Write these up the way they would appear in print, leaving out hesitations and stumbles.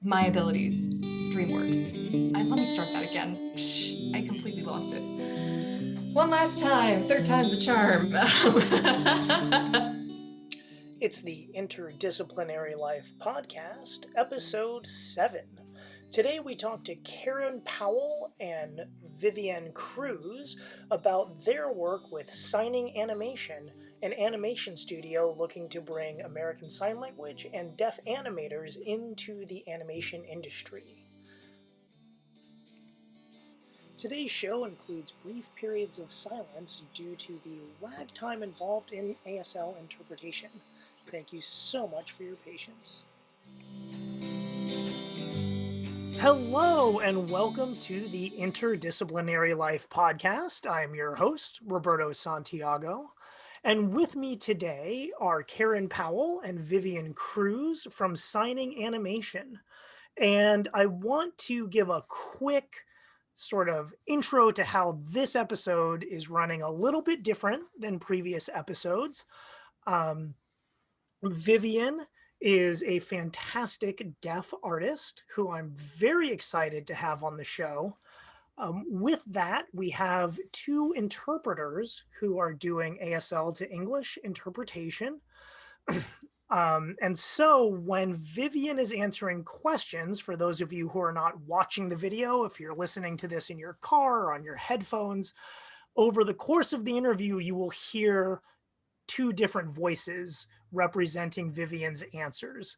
my abilities, DreamWorks. Let me start that again. I completely lost it. One last time, third time's the charm. It's the Interdisciplinary Life podcast, episode 7. Today we talk to Carin Powell and Vivienne Cruz about their work with Signing Animation, an animation studio looking to bring American Sign Language and deaf animators into the animation industry. Today's show includes brief periods of silence due to the lag time involved in ASL interpretation. Thank you so much for your patience. Hello, and welcome to the Interdisciplinary Life podcast. I'm your host, Roberto Santiago. And with me today are Carin Powell and Vivienne Cruz from Signing Animation. And I want to give a quick sort of intro to how this episode is running a little bit different than previous episodes. Vivienne is a fantastic deaf artist who I'm very excited to have on the show. With that, we have two interpreters who are doing ASL to English interpretation. And so when Vivienne is answering questions, for those of you who are not watching the video, if you're listening to this in your car or on your headphones, over the course of the interview, you will hear two different voices representing Vivienne's answers.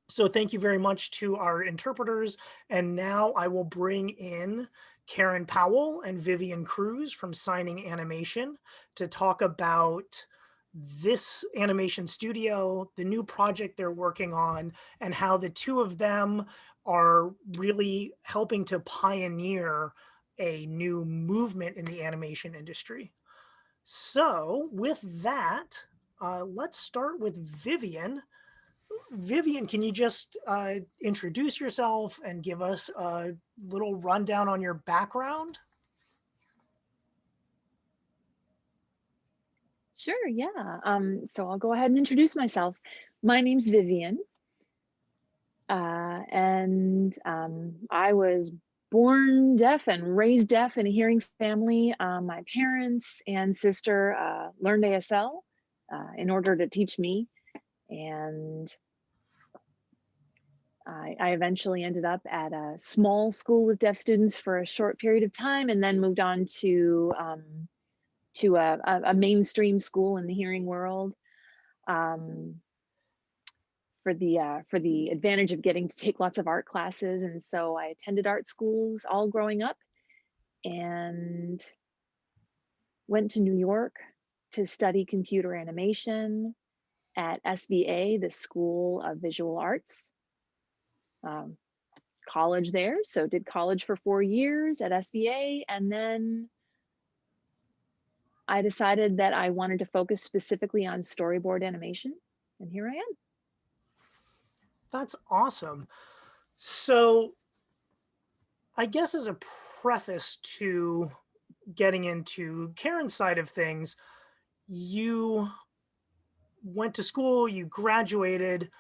So thank you very much to our interpreters. And now I will bring in Carin Powell and Vivienne Cruz from Signing Animation to talk about this animation studio, the new project they're working on, and how the two of them are really helping to pioneer a new movement in the animation industry. So with that, let's start with Vivienne. Vivienne, can you just introduce yourself and give us a little rundown on your background? Sure, yeah. So I'll go ahead and introduce myself. My name's Vivienne, and I was born deaf and raised deaf in a hearing family. My parents and sister learned ASL in order to teach me, and I eventually ended up at a small school with deaf students for a short period of time, and then moved on to a mainstream school in the hearing world for the advantage of getting to take lots of art classes. And so I attended art schools all growing up and went to New York to study computer animation at SVA, the School of Visual Arts. College there, so did college for 4 years at SVA, and then I decided that I wanted to focus specifically on storyboard animation, and here I am. That's awesome. So I guess as a preface to getting into Carin's side of things, you went to school, you graduated.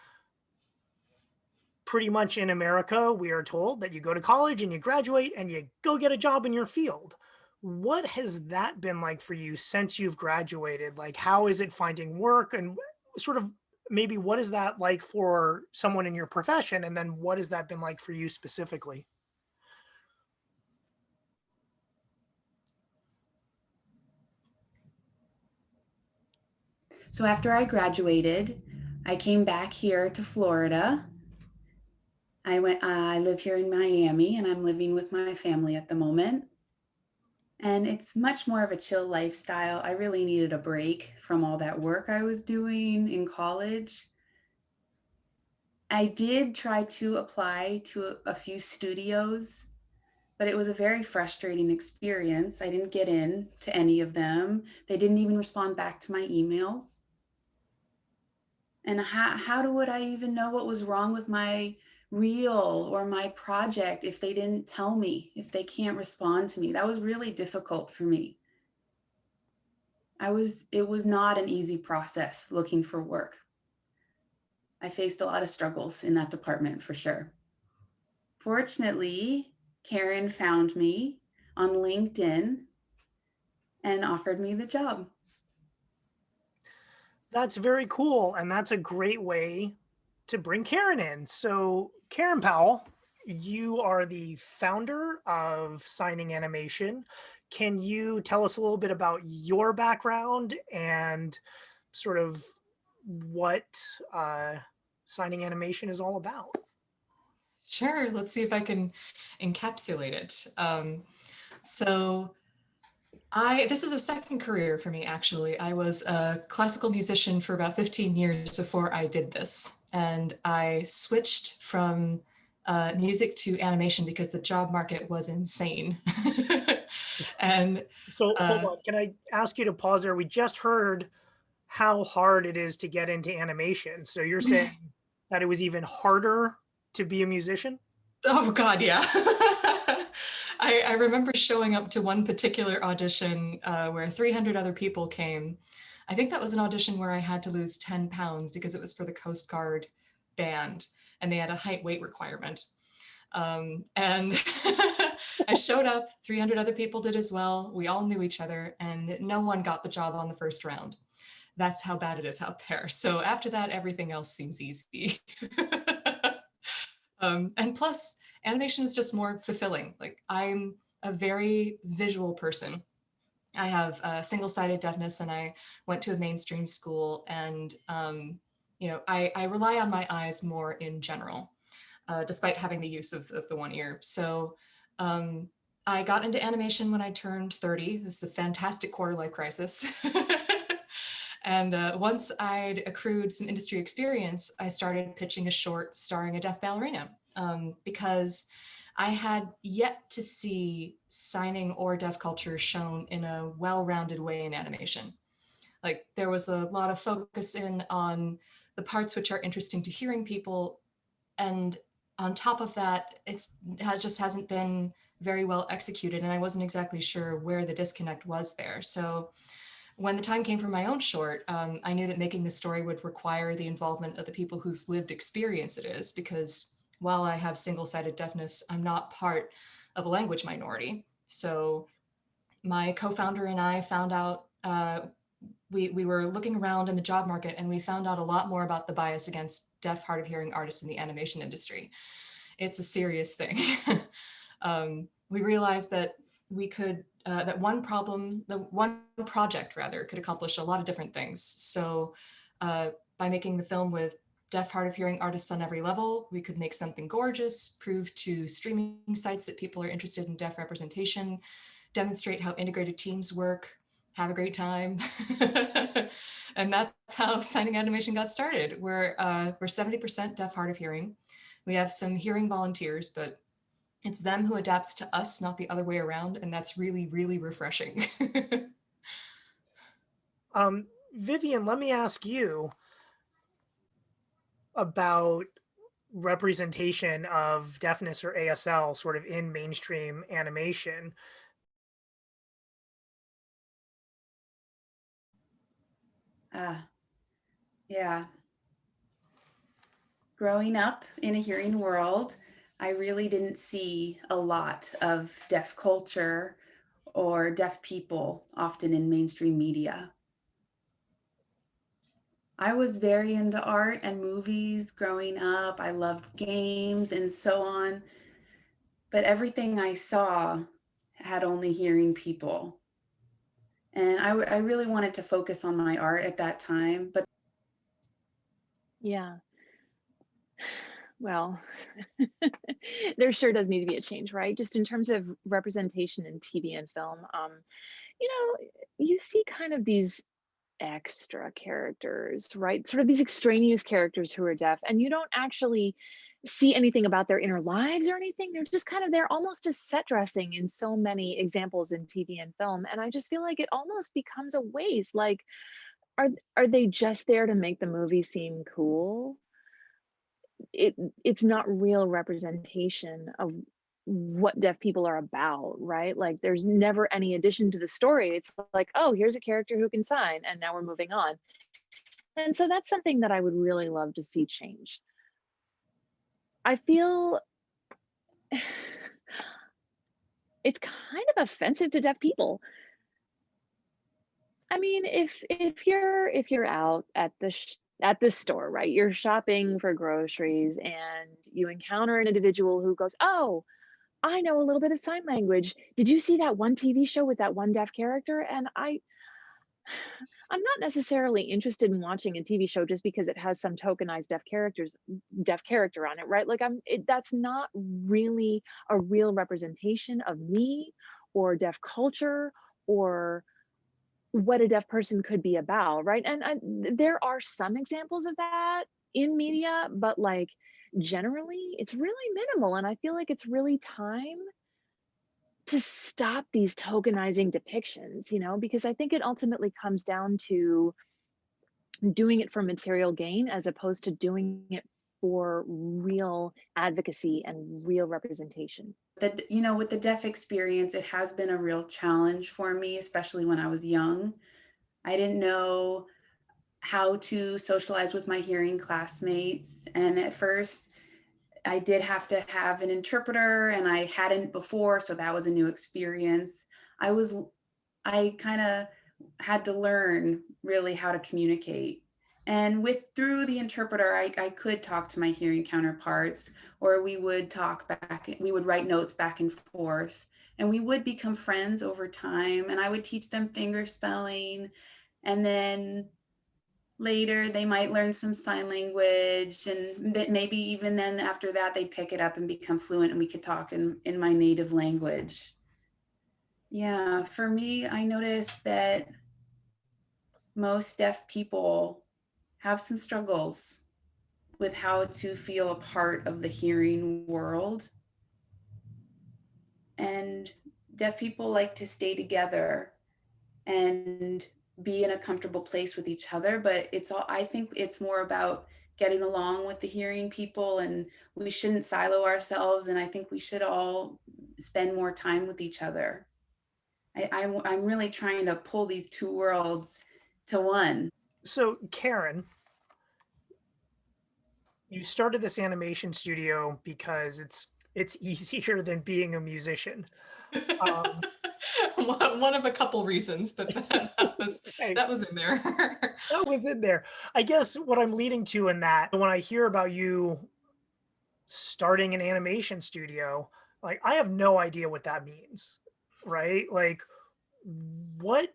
Pretty much in America, we are told that you go to college and you graduate and you go get a job in your field. What has that been like for you since you've graduated? Like, how is it finding work, and sort of maybe what is that like for someone in your profession? And then what has that been like for you specifically? So after I graduated, I came back here to Florida. I live here in Miami, and I'm living with my family at the moment. And it's much more of a chill lifestyle. I really needed a break from all that work I was doing in college. I did try to apply to a few studios, but it was a very frustrating experience. I didn't get in to any of them. They didn't even respond back to my emails. And how would I even know what was wrong with my reel or my project if they didn't tell me, if they can't respond to me? That was really difficult for me. It was not an easy process looking for work. I faced a lot of struggles in that department for sure. Fortunately, Carin found me on LinkedIn and offered me the job. That's very cool. And that's a great way to bring Carin in. So, Carin Powell, you are the founder of Signing Animation. Can you tell us a little bit about your background and sort of what Signing Animation is all about? Sure, let's see if I can encapsulate it. So this is a second career for me, actually. I was a classical musician for about 15 years before I did this. And I switched from music to animation because the job market was insane. And So hold on, can I ask you to pause there? We just heard how hard it is to get into animation. So you're saying that it was even harder to be a musician? oh God, yeah. I remember showing up to one particular audition where 300 other people came. I think that was an audition where I had to lose 10 pounds because it was for the Coast Guard band and they had a height weight requirement. And I showed up, 300 other people did as well. We all knew each other and no one got the job on the first round. That's how bad it is out there. So after that, everything else seems easy. And plus, animation is just more fulfilling. Like, I'm a very visual person. I have single-sided deafness and I went to a mainstream school and, I rely on my eyes more in general, despite having the use of the one ear. So I got into animation when I turned 30. It was the fantastic quarter-life crisis. And once I'd accrued some industry experience, I started pitching a short starring a deaf ballerina because I had yet to see signing or deaf culture shown in a well-rounded way in animation. Like, there was a lot of focus in on the parts which are interesting to hearing people. And on top of that, it just hasn't been very well executed. And I wasn't exactly sure where the disconnect was there. So when the time came for my own short, I knew that making the story would require the involvement of the people whose lived experience it is, because while I have single-sided deafness, I'm not part of a language minority. So my co-founder and I found out, we were looking around in the job market and we found out a lot more about the bias against deaf, hard of hearing artists in the animation industry. It's a serious thing. We realized that we could, that one project rather, could accomplish a lot of different things. So by making the film with deaf, hard of hearing artists on every level, we could make something gorgeous, prove to streaming sites that people are interested in deaf representation, demonstrate how integrated teams work, have a great time. And that's how Signing Animation got started. We're 70% deaf, hard of hearing. We have some hearing volunteers, but it's them who adapts to us, not the other way around. And that's really, really refreshing. Vivian, let me ask you about representation of deafness or ASL sort of in mainstream animation. Yeah. Growing up in a hearing world, I really didn't see a lot of deaf culture or deaf people often in mainstream media. I was very into art and movies growing up. I loved games and so on. But everything I saw had only hearing people. And I really wanted to focus on my art at that time. But Yeah. Well, there sure does need to be a change, right? Just in terms of representation in TV and film. You know, you see kind of these extra characters, right? Sort of these extraneous characters who are deaf, and you don't actually see anything about their inner lives or anything. They're just kind of there almost as set dressing in so many examples in TV and film. And I just feel like it almost becomes a waste. Like, are are they just there to make the movie seem cool? It's not real representation of what deaf people are about, right? Like, there's never any addition to the story. It's like, oh, here's a character who can sign and now we're moving on. And so that's something that I would really love to see change. I feel it's kind of offensive to deaf people. I mean, if you're out at at the store, right? You're shopping for groceries and you encounter an individual who goes, "Oh, I know a little bit of sign language. Did you see that one TV show with that one deaf character?" And I'm not necessarily interested in watching a TV show just because it has some tokenized deaf character on it, right? Like that's not really a real representation of me or deaf culture or what a deaf person could be about, right? And there are some examples of that in media, but like generally it's really minimal. And I feel like it's really time to stop these tokenizing depictions, because I think it ultimately comes down to doing it for material gain as opposed to doing it for real advocacy and real representation. That, with the deaf experience, it has been a real challenge for me, especially when I was young. I didn't know how to socialize with my hearing classmates. And at first, I did have to have an interpreter, and I hadn't before, so that was a new experience. I kind of had to learn really how to communicate. And through the interpreter, I could talk to my hearing counterparts, or we would we would write notes back and forth, and we would become friends over time. And I would teach them finger spelling, and then later they might learn some sign language, and that maybe even then after that they pick it up and become fluent, and we could talk in my native language. Yeah, for me, I noticed that most deaf people have some struggles with how to feel a part of the hearing world. And deaf people like to stay together and be in a comfortable place with each other, but I think it's more about getting along with the hearing people, and we shouldn't silo ourselves, and I think we should all spend more time with each other. I'm really trying to pull these two worlds to one. So Carin, you started this animation studio because it's easier than being a musician. One of a couple reasons, but that was in there. That was in there. I guess what I'm leading to in that, when I hear about you starting an animation studio, like I have no idea what that means, right? Like what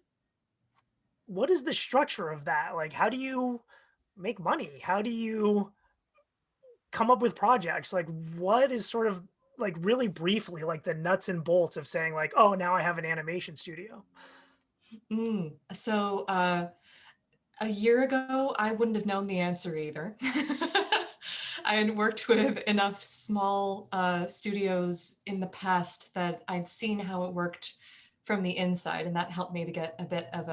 is the structure of that? Like how do you make money? How do you come up with projects? Like what is sort of, like, really briefly, like the nuts and bolts of saying like, oh, now I have an animation studio? So a year ago, I wouldn't have known the answer either. I had worked with enough small studios in the past that I'd seen how it worked from the inside, and that helped me to get a bit of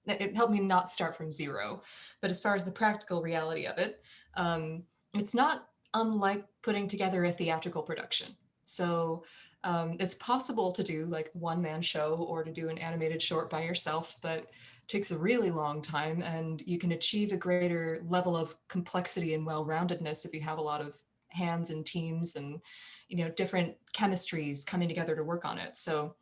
it helped me not start from zero. But as far as the practical reality of it, it's not unlike putting together a theatrical production. So it's possible to do like a one-man show or to do an animated short by yourself, but takes a really long time, and you can achieve a greater level of complexity and well-roundedness if you have a lot of hands and teams and different chemistries coming together to work on it. So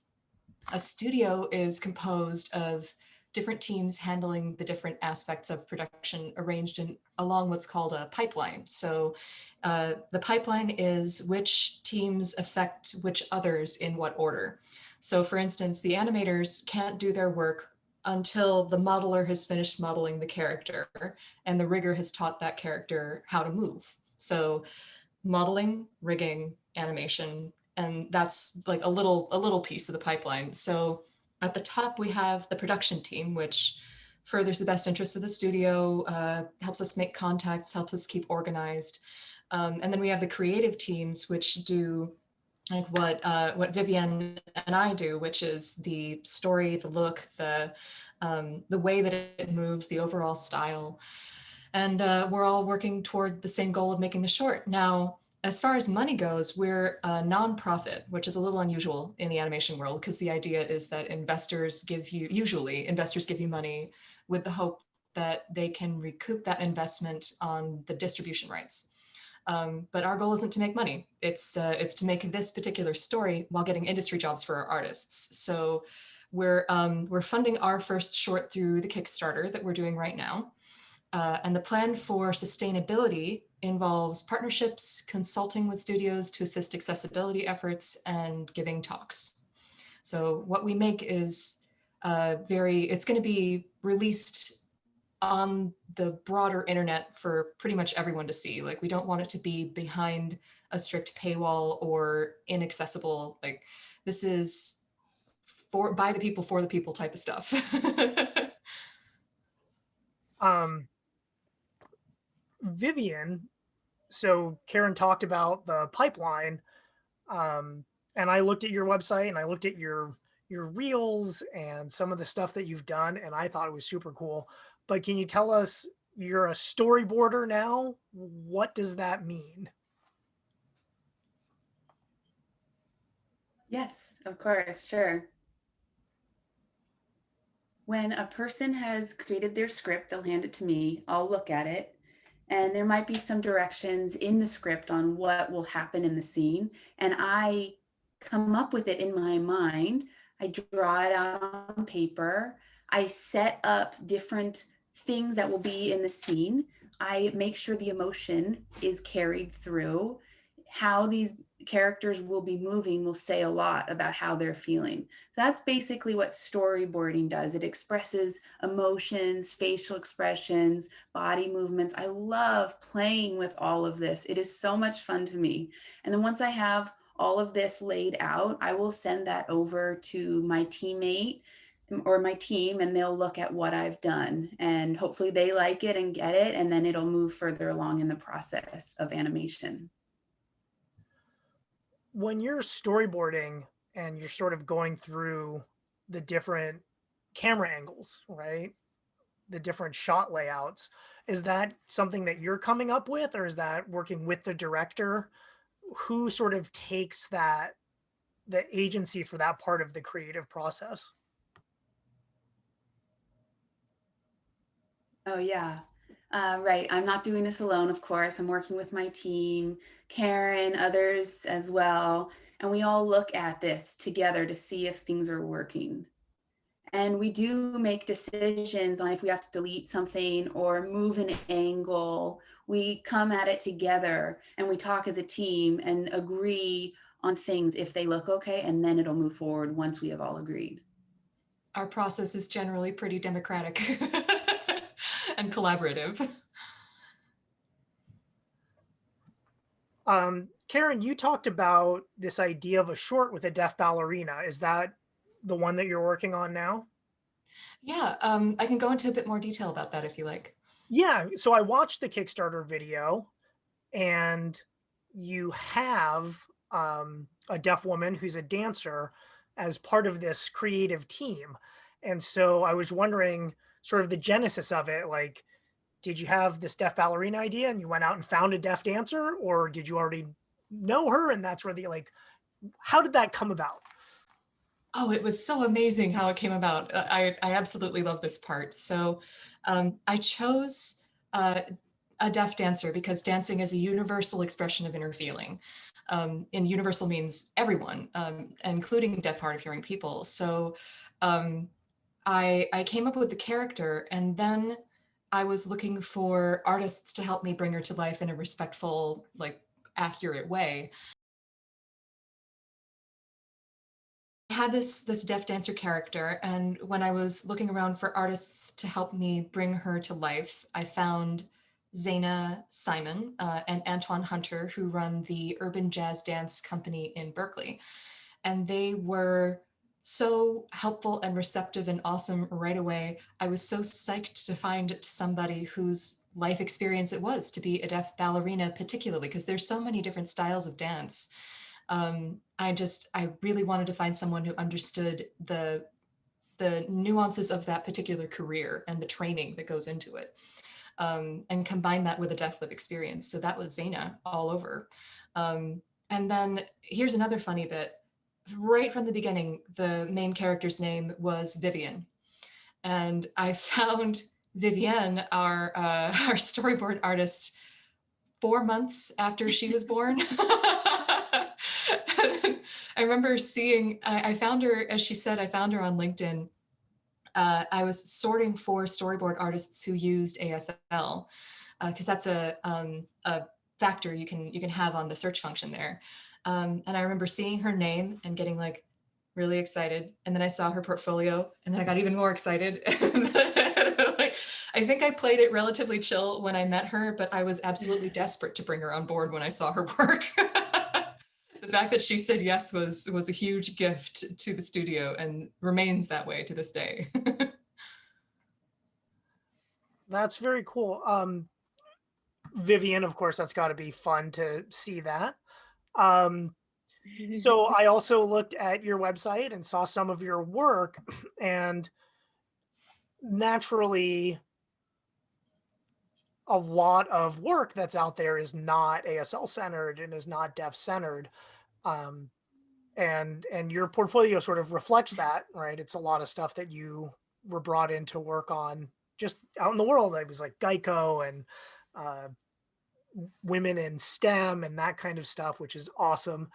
a studio is composed of different teams handling the different aspects of production arranged along what's called a pipeline. So the pipeline is which teams affect which others in what order. So for instance, the animators can't do their work until the modeler has finished modeling the character and the rigger has taught that character how to move. So modeling, rigging, animation, and that's like a little piece of the pipeline. So at the top, we have the production team, which furthers the best interests of the studio, helps us make contacts, helps us keep organized. And then we have the creative teams, which do like what Vivienne and I do, which is the story, the look, the way that it moves, the overall style. And we're all working toward the same goal of making the short. Now, as far as money goes, we're a nonprofit, which is a little unusual in the animation world, because the idea is that investors give you money with the hope that they can recoup that investment on the distribution rights. But our goal isn't to make money. It's to make this particular story while getting industry jobs for our artists. So we're funding our first short through the Kickstarter that we're doing right now. And the plan for sustainability involves partnerships, consulting with studios to assist accessibility efforts, and giving talks. So what we make is it's going to be released on the broader internet for pretty much everyone to see. Like, we don't want it to be behind a strict paywall or inaccessible. Like, this is by the people, for the people type of stuff. Vivienne, so Carin talked about the pipeline, and I looked at your website and I looked at your reels and some of the stuff that you've done, and I thought it was super cool. But can you tell us, you're a storyboarder now? What does that mean? Yes, of course, sure. When a person has created their script, they'll hand it to me. I'll look at it, and there might be some directions in the script on what will happen in the scene, and I come up with it in my mind. I draw it out on paper. I set up different things that will be in the scene. I make sure the emotion is carried through. How these characters will be moving will say a lot about how they're feeling. That's basically what storyboarding does. It expresses emotions, facial expressions, body movements. I love playing with all of this. It is so much fun to me. And then once I have all of this laid out, I will send that over to my teammate or my team, and they'll look at what I've done, and hopefully they like it and get it, and then it'll move further along in the process of animation. When you're storyboarding and you're sort of going through the different camera angles, right? The different shot layouts, is that something that you're coming up with, or is that working with the director? Who sort of takes the agency for that part of the creative process? Oh, yeah. Right. I'm not doing this alone, of course. I'm working with my team, Carin, others as well. And we all look at this together to see if things are working. And we do make decisions on if we have to delete something or move an angle. We come at it together and we talk as a team and agree on things if they look okay, and then it'll move forward once we have all agreed. Our process is generally pretty democratic and collaborative. Carin, you talked about this idea of a short with a deaf ballerina. Is that the one that you're working on now? Yeah, I can go into a bit more detail about that if you like. Yeah, so I watched the Kickstarter video, and you have a deaf woman who's a dancer as part of this creative team. And so I was wondering sort of the genesis of it. Like, did you have this deaf ballerina idea and you went out and found a deaf dancer, or did you already know her and that's where how did that come about? Oh, it was so amazing how it came about. I absolutely love this part. So I chose a deaf dancer because dancing is a universal expression of inner feeling. And universal means everyone, including deaf, hard of hearing people. So I came up with the character, and then I was looking for artists to help me bring her to life in a respectful, like, accurate way. I had this deaf dancer character, and when I was looking around for artists to help me bring her to life, I found Zaina Simon and Antoine Hunter, who run the Urban Jazz Dance Company in Berkeley. And they were so helpful and receptive and awesome right away. I was so psyched to find somebody whose life experience it was to be a deaf ballerina, particularly because there's so many different styles of dance. I really wanted to find someone who understood the nuances of that particular career and the training that goes into it, and combine that with a deaf live experience. So that was Zaina all over. And then here's another funny bit. Right from the beginning, the main character's name was Vivienne. And I found Vivienne, our storyboard artist, 4 months after she was born. I remember seeing, I found her, as she said, I found her on LinkedIn. I was sorting for storyboard artists who used ASL, because that's a factor you can have on the search function there. And I remember seeing her name and getting like really excited. And then I saw her portfolio and then I got even more excited. Like, I think I played it relatively chill when I met her, but I was absolutely desperate to bring her on board when I saw her work. The fact that she said yes was a huge gift to the studio and remains that way to this day. That's very cool. Vivian, of course, that's got to be fun to see that. So I also looked at your website and saw some of your work, and naturally, a lot of work that's out there is not ASL centered and is not deaf centered. And your portfolio sort of reflects that, right? It's a lot of stuff that you were brought in to work on just out in the world. It was like Geico and women in STEM and that kind of stuff, which is awesome.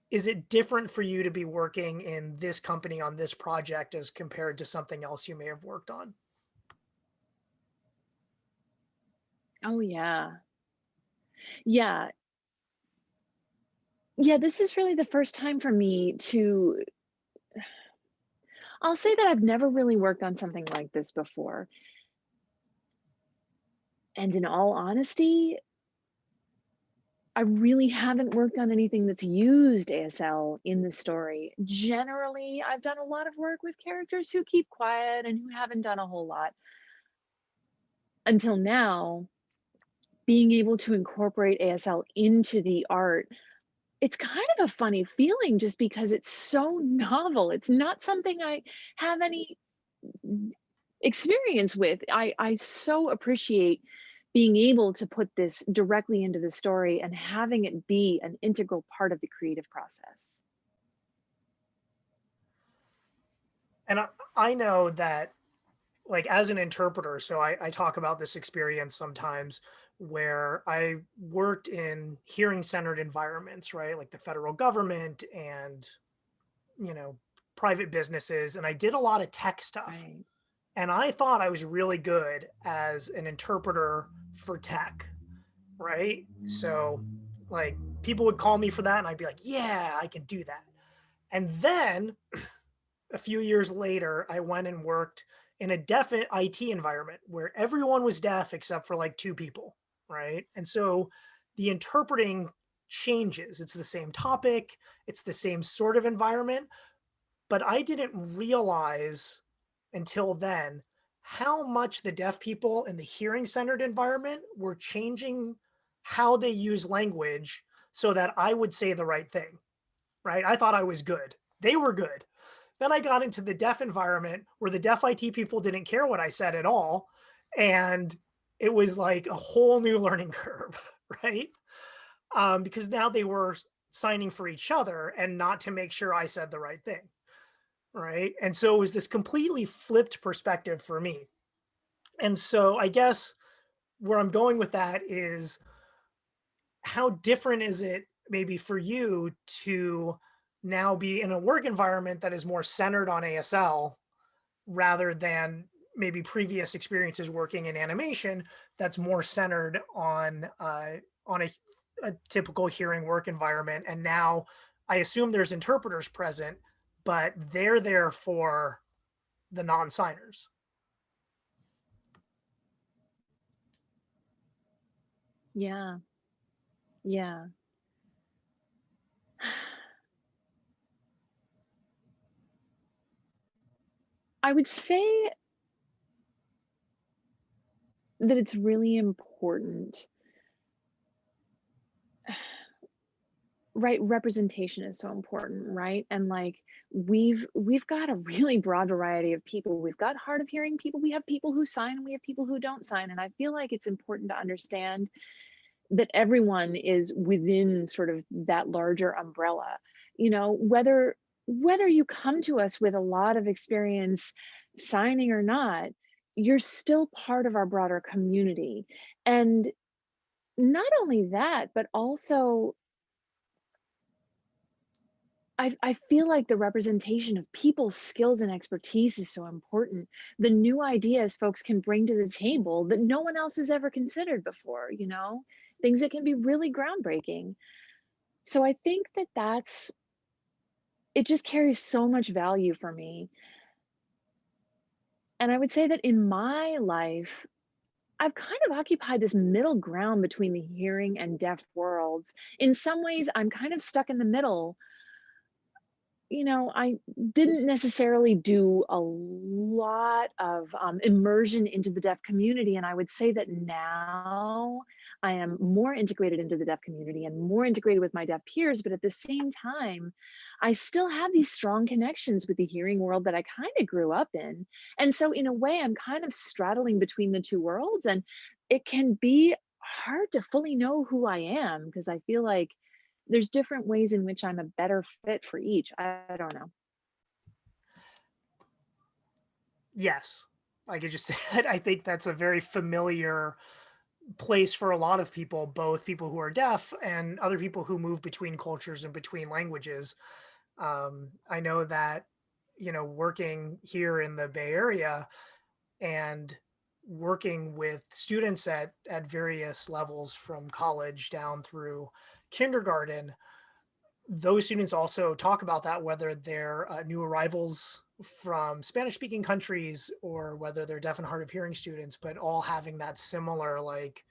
Is it different for you to be working in this company on this project as compared to something else you may have worked on? Oh yeah. Yeah. Yeah, this is really the first time for me to, I'll say that I've never really worked on something like this before. And in all honesty, I really haven't worked on anything that's used ASL in the story. Generally, I've done a lot of work with characters who keep quiet and who haven't done a whole lot. Until now, being able to incorporate ASL into the art, it's kind of a funny feeling just because it's so novel. It's not something I have any experience with. I so appreciate being able to put this directly into the story and having it be an integral part of the creative process. And I know that, like, as an interpreter, so I talk about this experience sometimes where I worked in hearing centered environments, right? Like the federal government and, you know, private businesses. And I did a lot of tech stuff. Right. And I thought I was really good as an interpreter for tech, right? So, like, people would call me for that, and I'd be like, yeah, I can do that. And then a few years later, I went and worked in a deaf IT environment where everyone was deaf except for like 2 people, right? And so the interpreting changes. It's the same topic, it's the same sort of environment, but I didn't realize until then how much the deaf people in the hearing centered environment were changing how they use language so that I would say the right thing, right? I thought I was good. They were good. Then I got into the deaf environment where the deaf IT people didn't care what I said at all. And it was like a whole new learning curve, right? Because now they were signing for each other and not to make sure I said the right thing, right? And so it was this completely flipped perspective for me. And so I guess where I'm going with that is, how different is it maybe for you to now be in a work environment that is more centered on ASL rather than maybe previous experiences working in animation that's more centered on a typical hearing work environment? And now I assume there's interpreters present, but they're there for the non-signers. Yeah. Yeah. I would say that it's really important, right? Representation is so important, right? And like we've got a really broad variety of people. We've got hard of hearing people, we have people who sign, and we have people who don't sign. And I feel like it's important to understand that everyone is within sort of that larger umbrella. You know, whether you come to us with a lot of experience signing or not, you're still part of our broader community. And not only that, but also I feel like the representation of people's skills and expertise is so important. The new ideas folks can bring to the table that no one else has ever considered before, you know, things that can be really groundbreaking. So I think that it just carries so much value for me. And I would say that in my life, I've kind of occupied this middle ground between the hearing and deaf worlds. In some ways, I'm kind of stuck in the middle. You know, I didn't necessarily do a lot of immersion into the deaf community. And I would say that now I am more integrated into the deaf community and more integrated with my deaf peers. But at the same time, I still have these strong connections with the hearing world that I kind of grew up in. And so, in a way, I'm kind of straddling between the two worlds. And it can be hard to fully know who I am because I feel like there's different ways in which I'm a better fit for each. I don't know. Yes, like I just said, I think that's a very familiar place for a lot of people, both people who are deaf and other people who move between cultures and between languages. I know that, you know, working here in the Bay Area and working with students at various levels from college down through kindergarten, those students also talk about that, whether they're new arrivals from Spanish speaking countries or whether they're deaf and hard of hearing students, but all having that similar, like,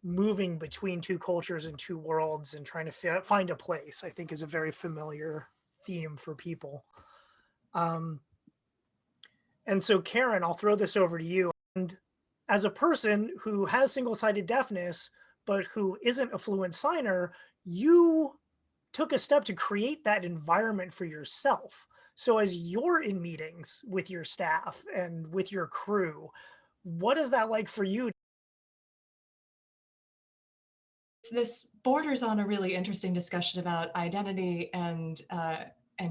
moving between two cultures and two worlds and trying to find a place, I think is a very familiar theme for people. Um, and so, Carin, I'll throw this over to you. And as a person who has single sided deafness, but who isn't a fluent signer, you took a step to create that environment for yourself. So as you're in meetings with your staff and with your crew, what is that like for you? This borders on a really interesting discussion about identity and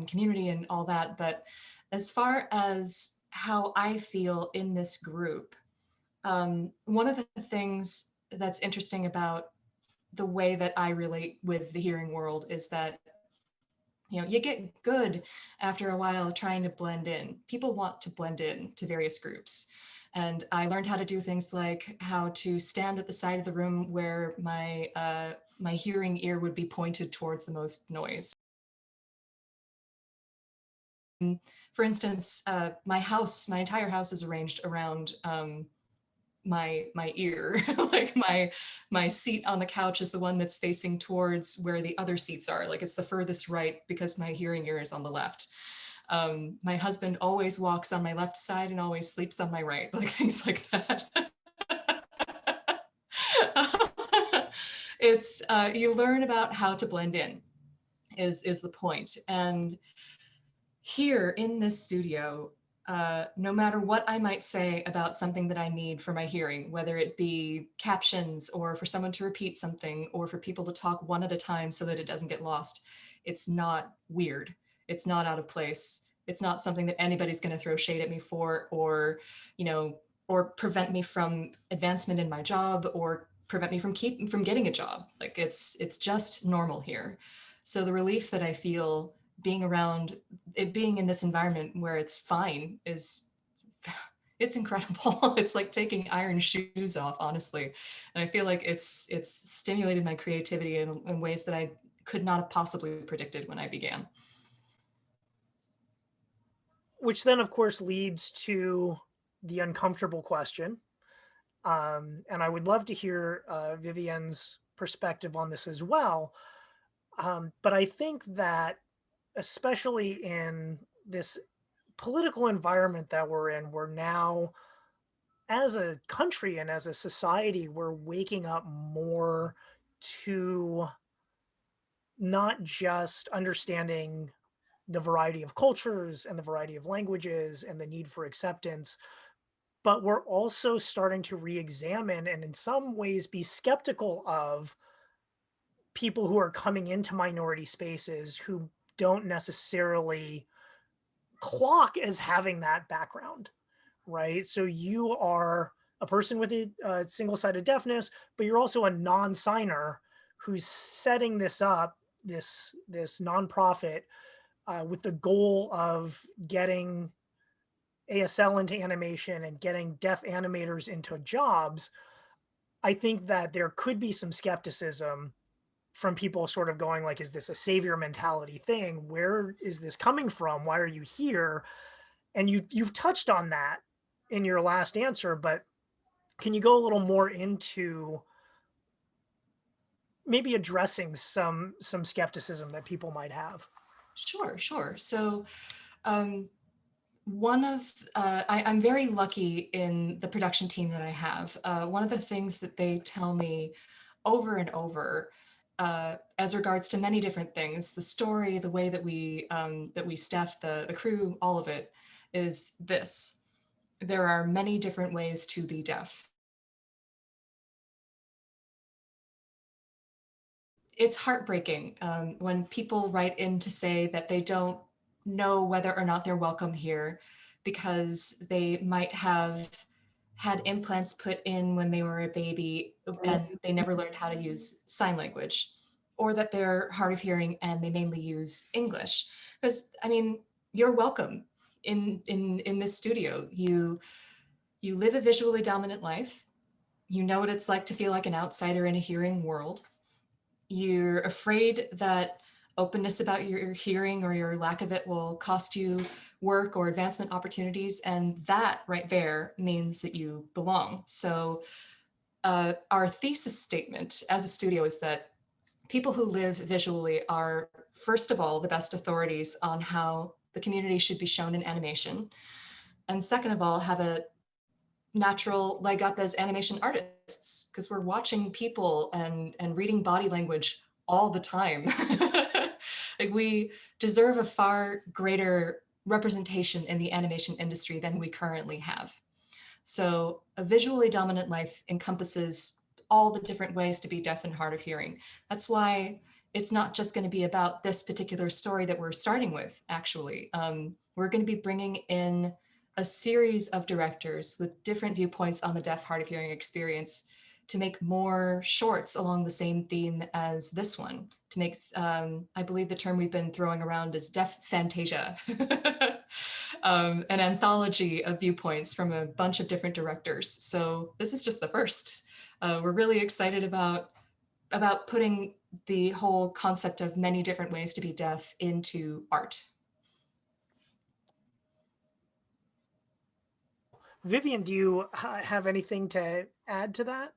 community and all that. But as far as how I feel in this group, one of the things that's interesting about the way that I relate with the hearing world is that, you know, you get good after a while trying to blend in. People want to blend in to various groups. And I learned how to do things like how to stand at the side of the room where my hearing ear would be pointed towards the most noise. For instance, my entire house is arranged around my ear. Like my seat on the couch is the one that's facing towards where the other seats are. Like it's the furthest right because my hearing ear is on the left. My husband always walks on my left side and always sleeps on my right, like things like that. It's you learn about how to blend in is the point. And here in this studio, no matter what I might say about something that I need for my hearing, whether it be captions or for someone to repeat something or for people to talk one at a time so that it doesn't get lost, it's not weird. It's not out of place. It's not something that anybody's going to throw shade at me for, or, you know, or prevent me from advancement in my job or prevent me from getting a job. Like it's just normal here. So the relief that I feel being around it, being in this environment where it's fine is it's incredible. It's like taking iron shoes off, honestly. And I feel like it's stimulated my creativity in ways that I could not have possibly predicted when I began. Which then, of course, leads to the uncomfortable question. And I would love to hear Vivienne's perspective on this as well. But I think that, especially in this political environment that we're now, as a country and as a society, we're waking up more to not just understanding the variety of cultures and the variety of languages and the need for acceptance, but we're also starting to re-examine and in some ways be skeptical of people who are coming into minority spaces who don't necessarily clock as having that background, right? So you are a person with a single-sided deafness, but you're also a non-signer who's setting this up, this nonprofit, with the goal of getting ASL into animation and getting deaf animators into jobs. I think that there could be some skepticism from people sort of going like, is this a savior mentality thing? Where is this coming from? Why are you here? And you've touched on that in your last answer, but can you go a little more into maybe addressing some skepticism that people might have? Sure, sure. So one of, I'm very lucky in the production team that I have. One of the things that they tell me over and over, as regards to many different things, the story, the way that we staff the crew, all of it, is this: there are many different ways to be deaf. It's heartbreaking when people write in to say that they don't know whether or not they're welcome here because they might have had implants put in when they were a baby and they never learned how to use sign language, or that they're hard of hearing and they mainly use English. Because I mean, you're welcome in this studio. You live a visually dominant life. You know what it's like to feel like an outsider in a hearing world. You're afraid that openness about your hearing or your lack of it will cost you work or advancement opportunities. And that right there means that you belong. So our thesis statement as a studio is that people who live visually are, first of all, the best authorities on how the community should be shown in animation. And second of all, have a natural leg up as animation artists, because we're watching people and reading body language all the time. Like, we deserve a far greater representation in the animation industry than we currently have. So a visually dominant life encompasses all the different ways to be deaf and hard of hearing. That's why it's not just going to be about this particular story that we're starting with, actually. We're going to be bringing in a series of directors with different viewpoints on the deaf hard of hearing experience to make more shorts along the same theme as this one, to make, I believe the term we've been throwing around is deaf fantasia, an anthology of viewpoints from a bunch of different directors. So this is just the first. We're really excited about putting the whole concept of many different ways to be deaf into art. Vivian, do you have anything to add to that?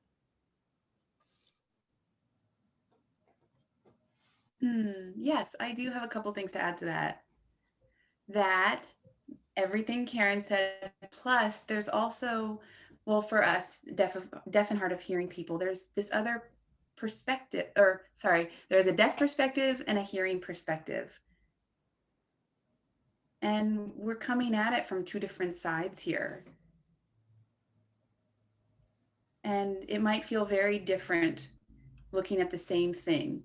Yes, I do have a couple things to add to that. That everything Carin said, plus there's also, well, for us, deaf and hard of hearing people, there's this other perspective, or sorry, there's a deaf perspective and a hearing perspective. And we're coming at it from two different sides here. And it might feel very different looking at the same thing.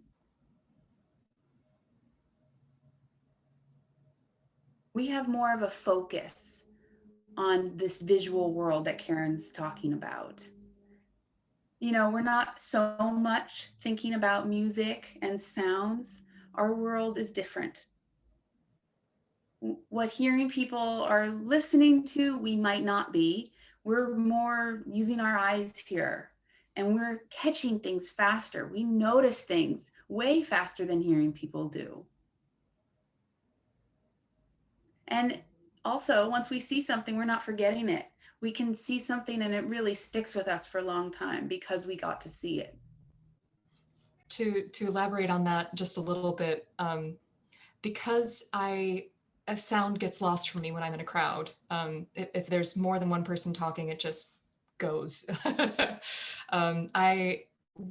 We have more of a focus on this visual world that Carin's talking about. You know, we're not so much thinking about music and sounds. Our world is different. What hearing people are listening to, we might not be. We're more using our eyes here, and we're catching things faster. We notice things way faster than hearing people do. And also, once we see something, we're not forgetting it. We can see something and it really sticks with us for a long time because we got to see it. To elaborate on that just a little bit, because a sound gets lost for me when I'm in a crowd. If there's more than one person talking, it just goes. I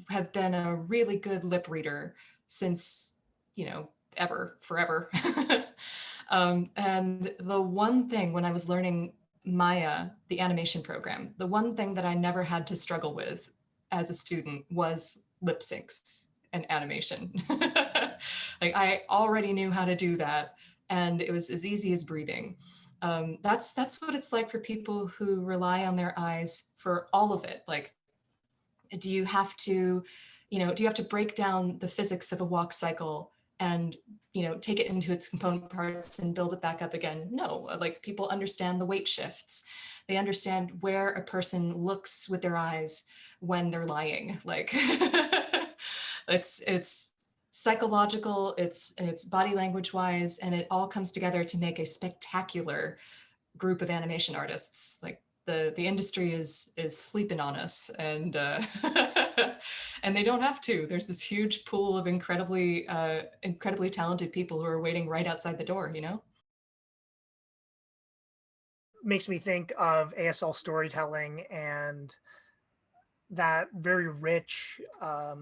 have been a really good lip reader since, forever. And the one thing when I was learning Maya, the animation program, the one thing that I never had to struggle with as a student was lip syncs and animation. Like, I already knew how to do that, and it was as easy as breathing. That's what it's like for people who rely on their eyes for all of it. Like, do you have to, do you have to break down the physics of a walk cycle and, take it into its component parts and build it back up again? No, like people understand the weight shifts. They understand where a person looks with their eyes when they're lying. Like it's psychological, it's body language wise, and it all comes together to make a spectacular group of animation artists. Like the industry is sleeping on us, and and they don't have to. There's this huge pool of incredibly talented people who are waiting right outside the door, Makes me think of ASL Storytelling and that very rich, I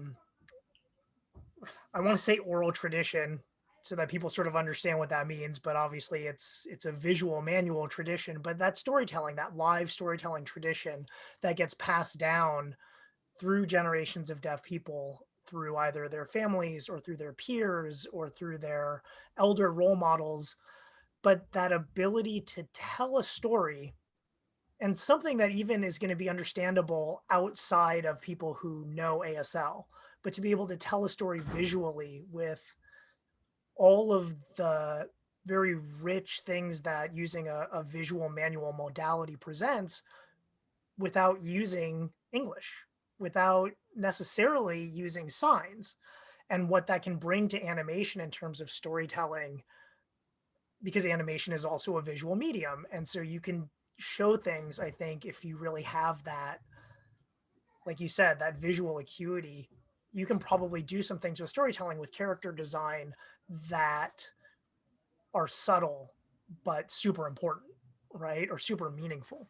want to say oral tradition, so that people sort of understand what that means, but obviously it's a visual manual tradition, but that storytelling, that live storytelling tradition that gets passed down through generations of deaf people, through either their families or through their peers or through their elder role models. But that ability to tell a story, and something that even is going to be understandable outside of people who know ASL, but to be able to tell a story visually with all of the very rich things that using a visual manual modality presents, without using English, without necessarily using signs, and what that can bring to animation in terms of storytelling, because animation is also a visual medium. And so you can show things, I think, if you really have that, like you said, that visual acuity, you can probably do some things with storytelling, with character design, that are subtle but super important, right? Or super meaningful.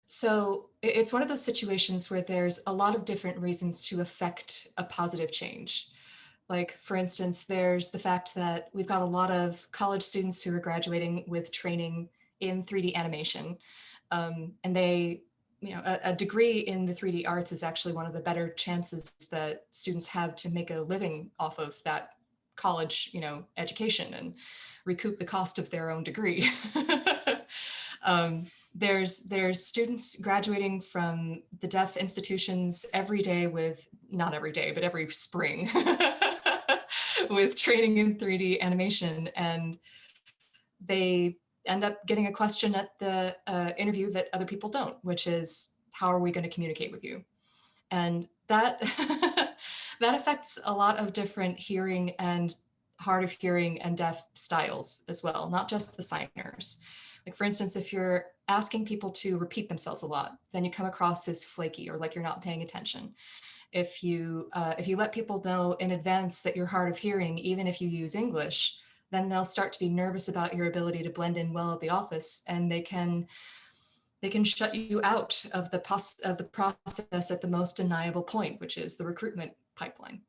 So it's one of those situations where there's a lot of different reasons to affect a positive change. Like, for instance, there's the fact that we've got a lot of college students who are graduating with training in 3D animation. And they, a degree in the 3D arts is actually one of the better chances that students have to make a living off of that college, education, and recoup the cost of their own degree. There's students graduating from the deaf institutions every day with, not every day, but every spring with training in 3D animation. And they end up getting a question at the interview that other people don't, which is, how are we going to communicate with you? And that that affects a lot of different hearing and hard of hearing and deaf styles as well, not just the signers. Like, for instance, if you're asking people to repeat themselves a lot, then you come across as flaky or like you're not paying attention. If you let people know in advance that you're hard of hearing, even if you use English, then they'll start to be nervous about your ability to blend in well at the office, and they can shut you out of the process at the most deniable point, which is the recruitment pipeline.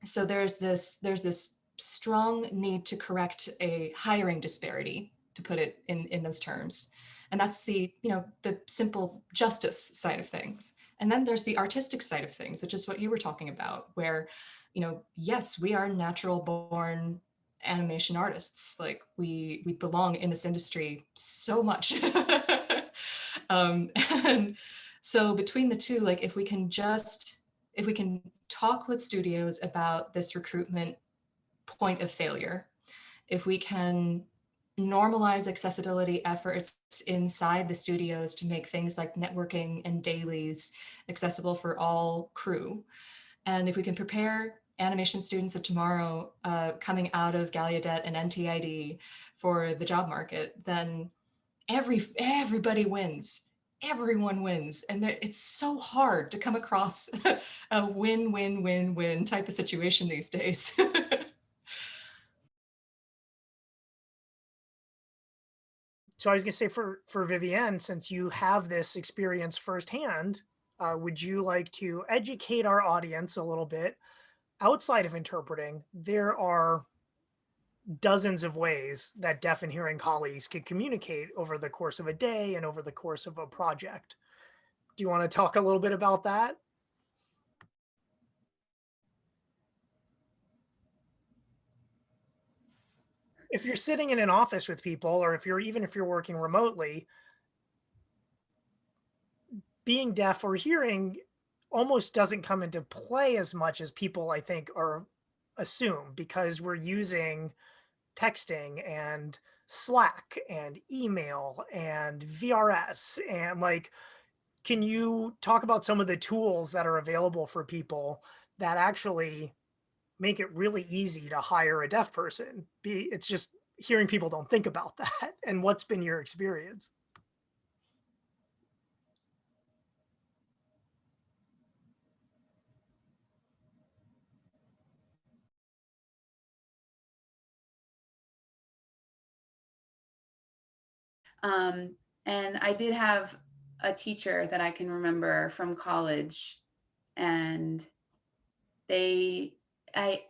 So there's this strong need to correct a hiring disparity, to put it in those terms. And that's the simple justice side of things. And then there's the artistic side of things, which is what you were talking about, where, yes, we are natural born animation artists. Like, we belong in this industry so much. And so between the two, like, if we can talk with studios about this recruitment point of failure, if we can normalize accessibility efforts inside the studios to make things like networking and dailies accessible for all crew, and if we can prepare animation students of tomorrow coming out of Gallaudet and NTID for the job market, then everybody wins. Everyone wins. And it's so hard to come across a win-win-win-win type of situation these days. So I was going to say, for Vivienne, since you have this experience firsthand, would you like to educate our audience a little bit? Outside of interpreting, there are dozens of ways that deaf and hearing colleagues can communicate over the course of a day and over the course of a project. Do you want to talk a little bit about that? if you're sitting in an office with people, or even if you're working remotely, being deaf or hearing almost doesn't come into play as much as people, I think, are assume, because we're using texting and Slack and email and VRS. And like, can you talk about some of the tools that are available for people that actually make it really easy to hire a deaf person? It's just hearing people don't think about that. And what's been your experience? And I did have a teacher that I can remember from college, and they, I,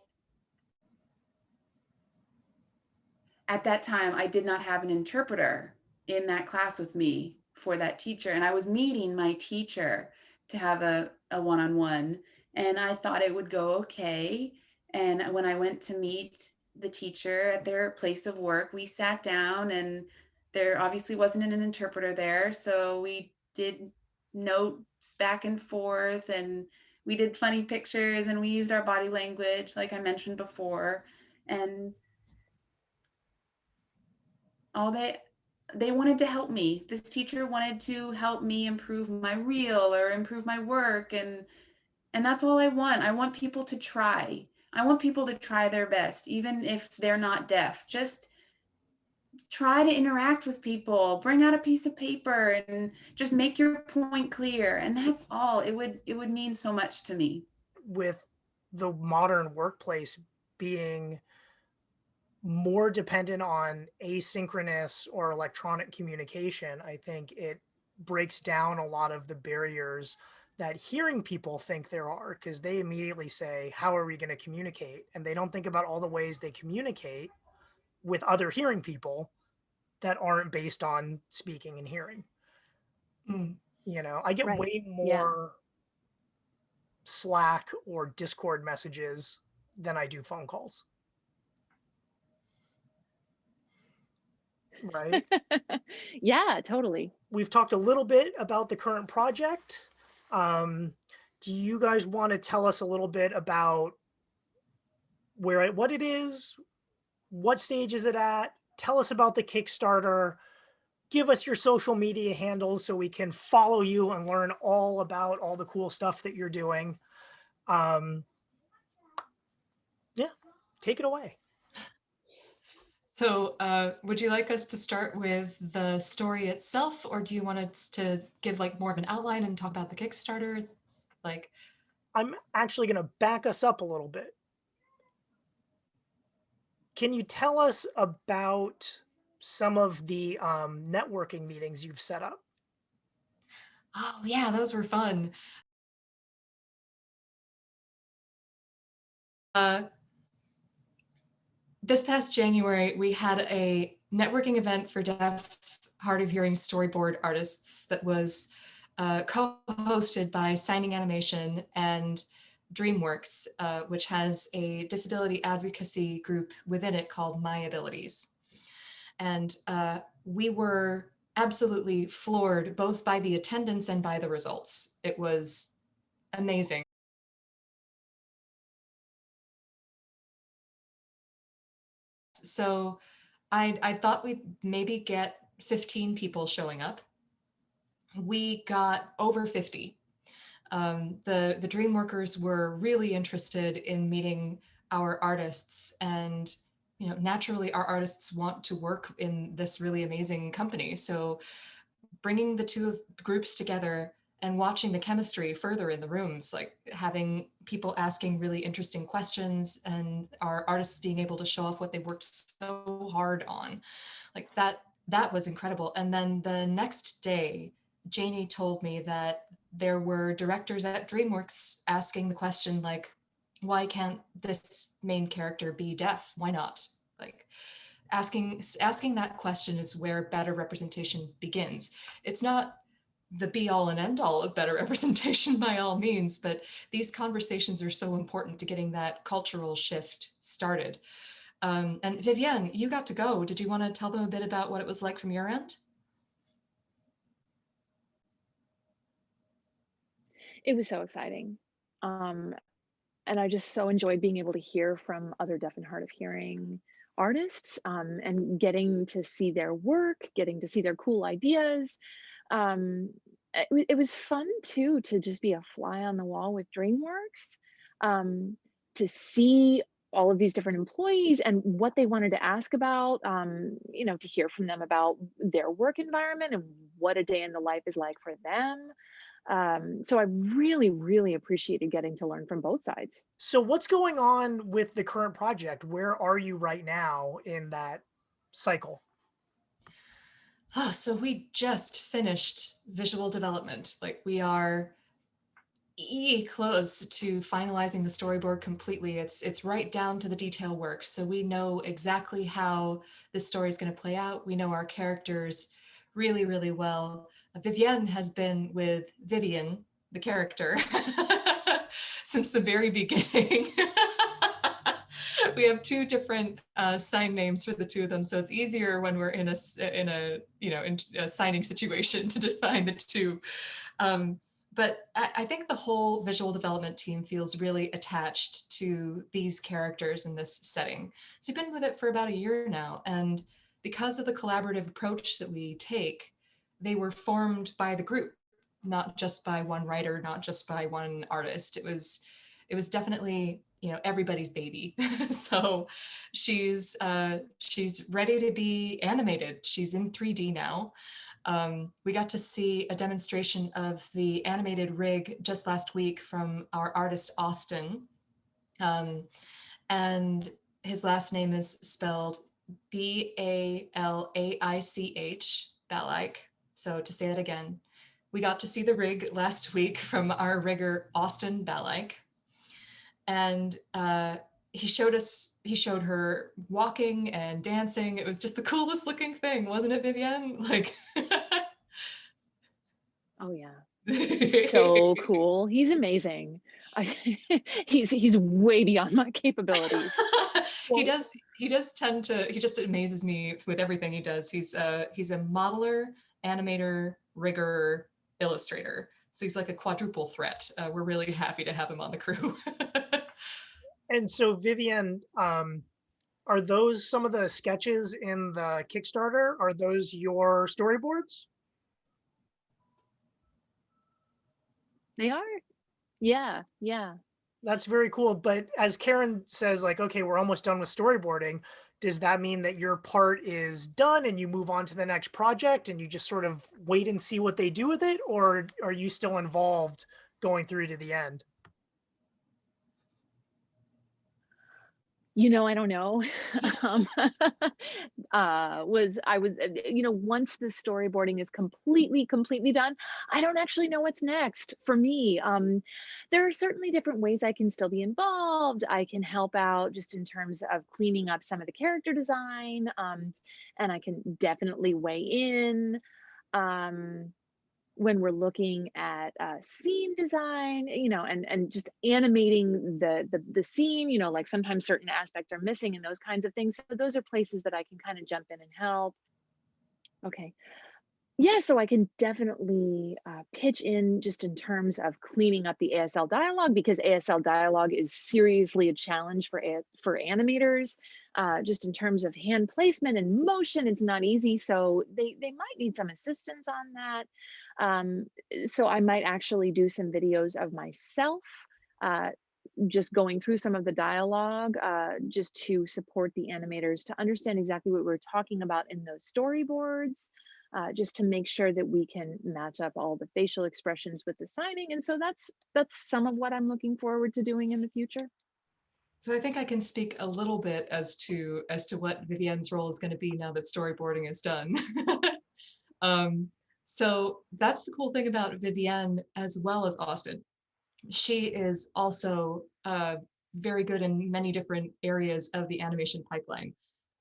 at that time, I did not have an interpreter in that class with me for that teacher. And I was meeting my teacher to have a one-on-one, and I thought it would go okay. And when I went to meet the teacher at their place of work, we sat down, and there obviously wasn't an interpreter there. So we did notes back and forth, and we did funny pictures, and we used our body language, like I mentioned before. And all they wanted to help me. This teacher wanted to help me improve my reel or improve my work, and that's all I want. I want people to try. I want people to try their best, even if they're not deaf. Just try to interact with people, bring out a piece of paper and just make your point clear. And that's all. It would mean so much to me. With the modern workplace being more dependent on asynchronous or electronic communication, I think it breaks down a lot of the barriers that hearing people think there are, because they immediately say, how are we going to communicate? And they don't think about all the ways they communicate with other hearing people that aren't based on speaking and hearing. Mm. You know, I get Right. way Yeah. more Slack or Discord messages than I do phone calls. Right. Yeah, totally. We've talked a little bit about the current project. Do you guys want to tell us a little bit about what it is? What stage is it at? Tell us about the Kickstarter. Give us your social media handles so we can follow you and learn all about all the cool stuff that you're doing. Yeah, take it away. So would you like us to start with the story itself, or do you want us to give like more of an outline and talk about the Kickstarter? Like, I'm actually going to back us up a little bit. Can you tell us about some of the networking meetings you've set up? oh yeah, those were fun. This past January, we had a networking event for deaf, hard of hearing storyboard artists that was co-hosted by Signing Animation and DreamWorks, which has a disability advocacy group within it called My Abilities. And we were absolutely floored both by the attendance and by the results. It was amazing. So I thought we'd maybe get 15 people showing up. We got over 50. The dream workers were really interested in meeting our artists, and naturally our artists want to work in this really amazing company. So bringing the two of the groups together and watching the chemistry further in the rooms, like having people asking really interesting questions and our artists being able to show off what they worked so hard on, like that was incredible. And then the next day, Janie told me that there were directors at DreamWorks asking the question, like, why can't this main character be deaf? Why not? Like, asking that question is where better representation begins. It's not the be all and end all of better representation by all means, but these conversations are so important to getting that cultural shift started. And Vivienne, you got to go. Did you want to tell them a bit about what it was like from your end? It was so exciting. And I just so enjoyed being able to hear from other deaf and hard of hearing artists, and getting to see their work, getting to see their cool ideas. Um, it was fun too to just be a fly on the wall with DreamWorks, to see all of these different employees and what they wanted to ask about, to hear from them about their work environment and what a day in the life is like for them. So I really, really appreciated getting to learn from both sides. So what's going on with the current project? Where are you right now in that cycle? So we just finished visual development. Like we are close to finalizing the storyboard completely. It's right down to the detail work. So we know exactly how this story is going to play out. We know our characters really, really well. Vivienne has been with Vivienne, the character, since the very beginning. We have two different sign names for the two of them, so it's easier when we're in a signing situation to define the two. But I think the whole visual development team feels really attached to these characters in this setting. So we've been with it for about a year now, and because of the collaborative approach that we take, they were formed by the group, not just by one writer, not just by one artist. It was definitely, everybody's baby. So she's ready to be animated. She's in 3D now. We got to see a demonstration of the animated rig just last week from our artist, Austin. And his last name is spelled Balaich, Balaic. So to say it again, we got to see the rig last week from our rigger, Austin Balaic. And he showed her walking and dancing. It was just the coolest looking thing, wasn't it, Vivienne? Like, Oh yeah, so cool. He's amazing. He's way beyond my capabilities. he does tend to, he just amazes me with everything he does. He's a modeler, animator, rigger, illustrator. So he's like a quadruple threat. We're really happy to have him on the crew. And so Vivienne, are those some of the sketches in the Kickstarter? Are those your storyboards? They are. Yeah, yeah. That's very cool. But as Carin says, like, okay, we're almost done with storyboarding. Does that mean that your part is done and you move on to the next project and you just sort of wait and see what they do with it? Or are you still involved going through to the end? I don't know. um, once the storyboarding is completely done, I don't actually know what's next for me. There are certainly different ways I can still be involved. I can help out just in terms of cleaning up some of the character design, and I can definitely weigh in. Um, when we're looking at scene design, and just animating the scene, like sometimes certain aspects are missing and those kinds of things. So those are places that I can kind of jump in and help. Okay. Yeah, so I can definitely pitch in just in terms of cleaning up the ASL dialogue, because ASL dialogue is seriously a challenge for animators. Just in terms of hand placement and motion, it's not easy. So they might need some assistance on that. So I might actually do some videos of myself, uh, just going through some of the dialogue, just to support the animators to understand exactly what we're talking about in those storyboards, just to make sure that we can match up all the facial expressions with the signing. And so that's some of what I'm looking forward to doing in the future. So I think I can speak a little bit as to what Vivienne's role is going to be now that storyboarding is done. So that's the cool thing about Vivienne as well as Austin. She is also very good in many different areas of the animation pipeline.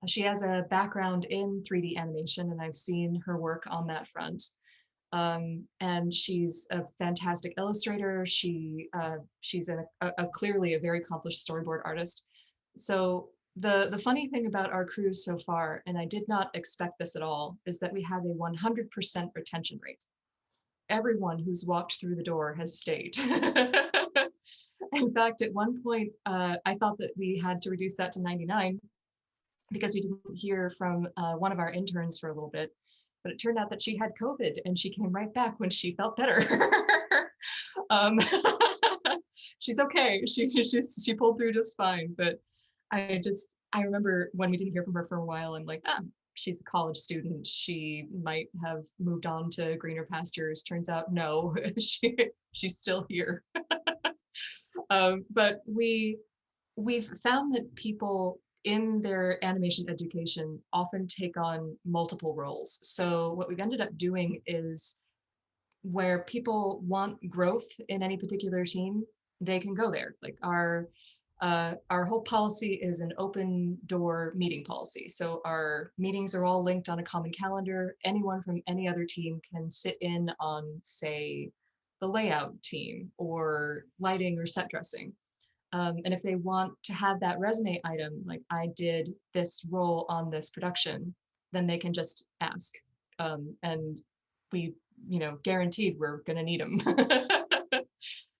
She has a background in 3D animation, and I've seen her work on that front. And she's a fantastic illustrator. She's clearly a very accomplished storyboard artist. So the funny thing about our cruise so far, and I did not expect this at all, is that we have a 100% retention rate. Everyone who's walked through the door has stayed. In fact, at one point, I thought that we had to reduce that to 99 because we didn't hear from one of our interns for a little bit. But it turned out that she had COVID and she came right back when she felt better. um, she's okay. She pulled through just fine. But I remember when we didn't hear from her for a while, I'm like, she's a college student. She might have moved on to greener pastures. Turns out, no, she's still here. But we've found that people in their animation education often take on multiple roles. So what we've ended up doing is where people want growth in any particular team, they can go there. Like our whole policy is an open door meeting policy. So our meetings are all linked on a common calendar. Anyone from any other team can sit in on, say, the layout team or lighting or set dressing. And if they want to have that resume item, like I did this role on this production, then they can just ask. And we, guaranteed we're going to need them.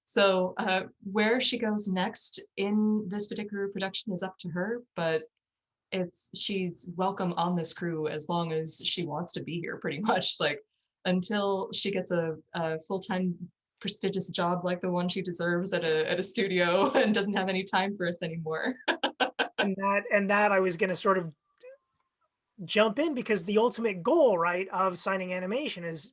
So where she goes next in this particular production is up to her, but she's welcome on this crew as long as she wants to be here, pretty much. Like until she gets a full-time prestigious job like the one she deserves at a studio and doesn't have any time for us anymore. and that I was going to sort of jump in, because the ultimate goal, right, of signing animation is,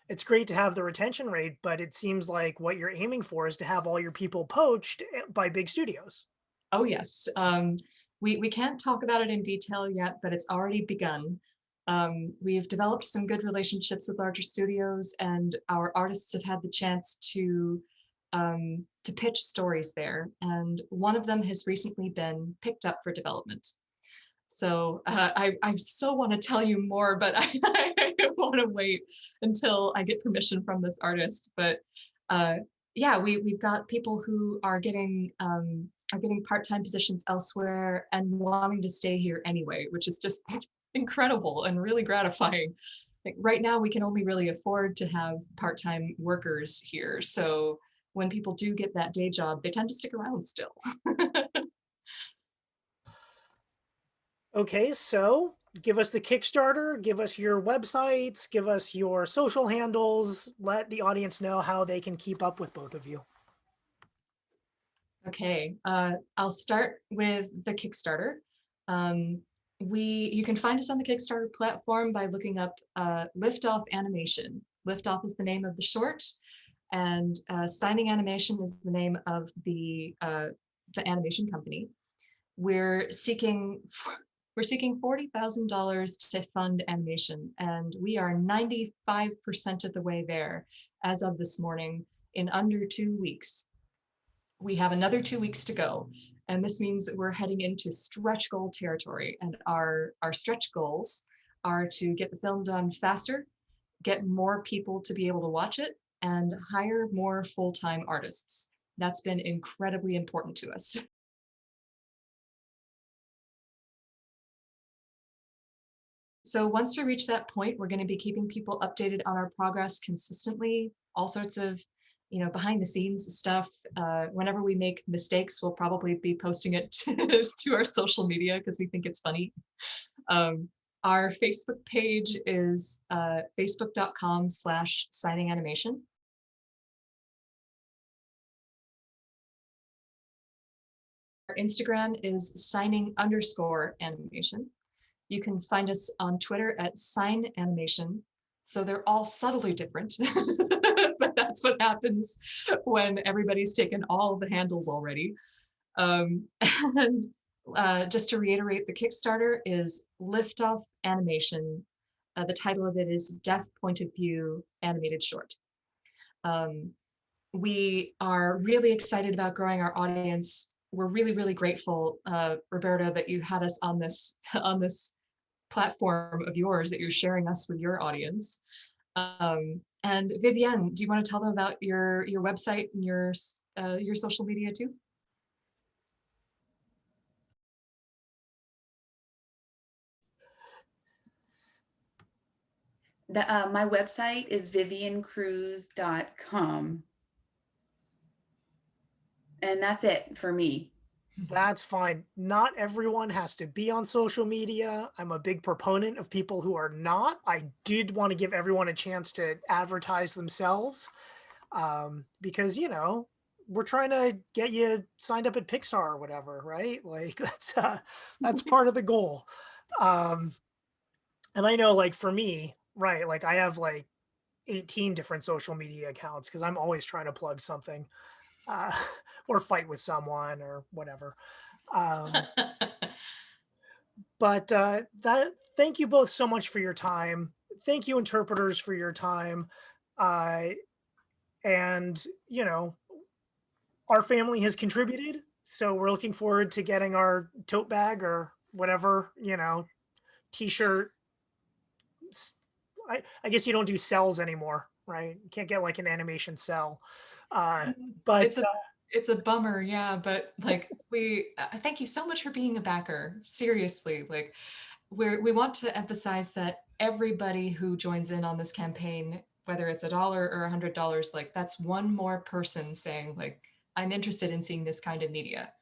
it's great to have the retention rate, but it seems like what you're aiming for is to have all your people poached by big studios. Oh yes. We can't talk about it in detail yet, but it's already begun. We've developed some good relationships with larger studios, and our artists have had the chance to pitch stories there. And one of them has recently been picked up for development. So I so want to tell you more, but I want to wait until I get permission from this artist. But yeah, we've got people who are getting part-time positions elsewhere and wanting to stay here anyway, which is just incredible and really gratifying. Like right now, we can only really afford to have part-time workers here. So when people do get that day job, they tend to stick around still. Okay, so give us the Kickstarter, give us your websites, give us your social handles, let the audience know how they can keep up with both of you. Okay, I'll start with the Kickstarter. You can find us on the Kickstarter platform by looking up Liftoff Animation. Liftoff is the name of the short, and Signing Animation is the name of the animation company. We're seeking $40,000 to fund animation, and we are 95% of the way there as of this morning in under 2 weeks. We have another 2 weeks to go, and this means that we're heading into stretch goal territory. And our stretch goals are to get the film done faster, get more people to be able to watch it, and hire more full-time artists. That's been incredibly important to us. So once we reach that point, we're going to be keeping people updated on our progress consistently, all sorts of, behind the scenes stuff. Whenever we make mistakes, we'll probably be posting it to our social media because we think it's funny. Our Facebook page is facebook.com/signinganimation. Our Instagram is signing_animation. You can find us on Twitter at Sign Animation. So they're all subtly different, but that's what happens when everybody's taken all of the handles already. And just to reiterate, the Kickstarter is Liftoff Animation. The title of it is Deaf Point of View Animated Short. We are really excited about growing our audience. We're really, really grateful, Roberta, that you had us on this platform of yours, that you're sharing us with your audience. And Vivienne, do you want to tell them about your website and your social media too? My website is viviancruise.com. And that's it for me. That's fine. Not everyone has to be on social media. I'm a big proponent of people who are not. I did want to give everyone a chance to advertise themselves, because, you know, we're trying to get you signed up at Pixar or whatever, right? Like that's part of the goal. And I know, like, for me, right, like I have like 18 different social media accounts because I'm always trying to plug something, uh, or fight with someone or whatever. Um, but thank you both so much for your time. Thank you, interpreters, for your time. Uh, and, you know, our family has contributed, so we're looking forward to getting our tote bag or whatever, you know, t-shirt. I guess you don't do cells anymore, right? You can't get like an animation cell. But It's a bummer, yeah, but like we thank you so much for being a backer. Seriously, like we want to emphasize that everybody who joins in on this campaign, whether it's $1 or $100, like that's one more person saying like, I'm interested in seeing this kind of media.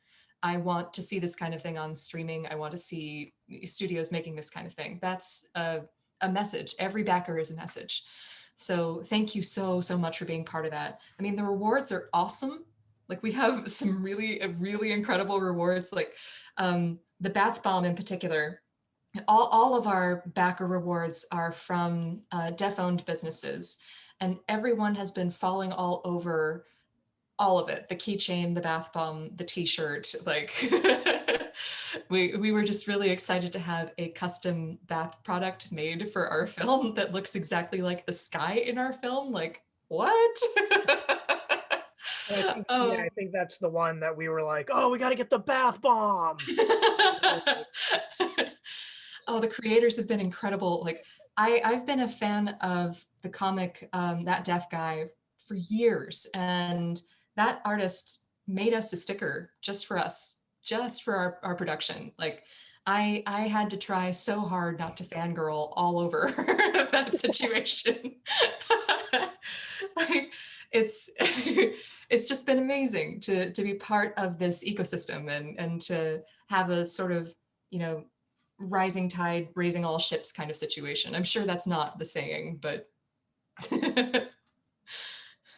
I want to see this kind of thing on streaming. I want to see studios making this kind of thing. That's a message. Every backer is a message. So thank you so much for being part of that. I mean, the rewards are awesome. Like we have some really incredible rewards, like the bath bomb in particular. All of our backer rewards are from deaf-owned businesses, and everyone has been falling all over all of it: the keychain, the bath bomb, the t-shirt. Like we were just really excited to have a custom bath product made for our film that looks exactly like the sky in our film. Like, what? I think, yeah, I think that's the one that we were like, oh, we got to get the bath bomb. Oh, the creators have been incredible. Like I've been a fan of the comic, That Deaf Guy, for years, and that artist made us a sticker just for us, just for our production. Like I had to try so hard not to fangirl all over that situation. Like it's it's just been amazing to be part of this ecosystem and to have a sort of, you know, rising tide raising all ships kind of situation. I'm sure that's not the saying, but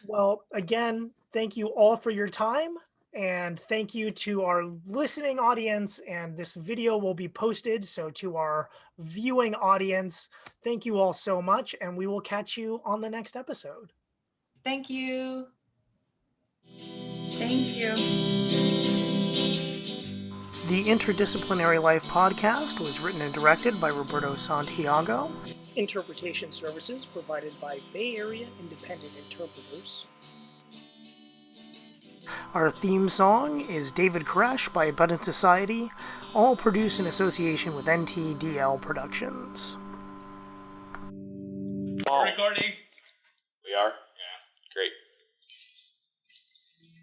Well, again, thank you all for your time, and thank you to our listening audience. And this video will be posted, so to our viewing audience, thank you all so much, and we will catch you on the next episode. Thank you. Thank you. The Interdisciplinary Life podcast was written and directed by Roberto Santiago. Interpretation services provided by Bay Area Independent Interpreters. Our theme song is David Koresh by Abundant Society, all produced in association with NTDL Productions. Recording. We are.